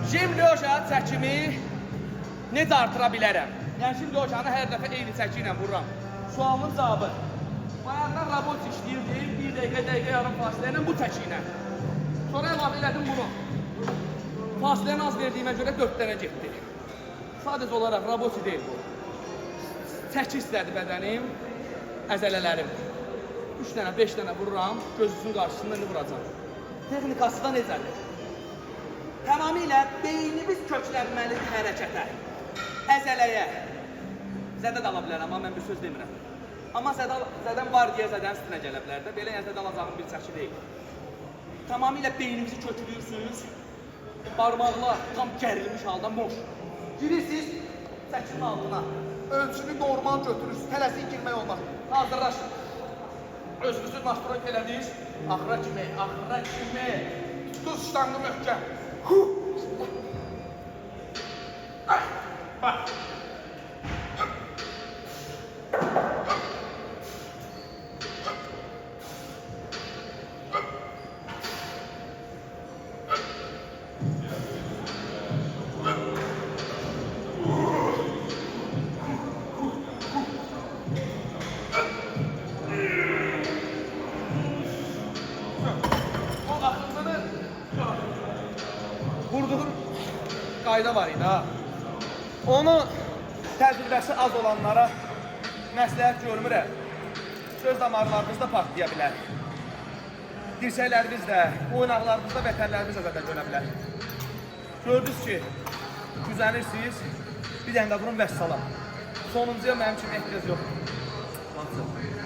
Şimdi oja çəkimi necə artıra bilərəm? Yəni şimdi ojanı hər dəfə eyni çəki ilə vururam. Sualın cavabı. Bayaqdan robot işləyirdi, 1 dəqiqə, yarım fasilə ilə bu çəki ilə. Sonra əlavə elədim bunu. Fasiləni az verdiyimə görə 4 dənə getdi. Sadəcə olaraq robot deyil bu. Çəki istədi bədənim, əzələlərim. 3 dənə, 5 dənə vururam, gözünün qarşısında indi vuracam. Texnikası da necədir? Tamamilə beynimiz köklənməlidir hərəkətə, əzələyə. Zədə də ala bilərəm, amma mən bir söz demirəm. Amma zədəm var deyə zədənin üstünə gələ bilər də, belə zədə alacağım bir çəki deyil. Tamamilə beynimizi köklüyorsunuz, parmaqlar tam gərilmiş halda moş. Girirsiniz çəkinin altına, ölçünü normal götürürsünüz, tələsik girmək olmaz. Hazırlaşın. Özünüzü mastroyk elədiniz, axıra kimi. Tuz ştanğı möhkəm. Bak. Vurduğum qayda var idi ha. Onu təcrübəsi az olanlara məsləhət görmürəm. Söz damarlarınızda patlaya bilər. Dirsəklərinizdə, oynaqlarınızda vətərləriniz əzədə dönə bilər. Gördünüz ki, güzənirsiniz, bir dənə də vurun vəssalam. Sonuncuya mənim üçün ehtiyac yoxdur.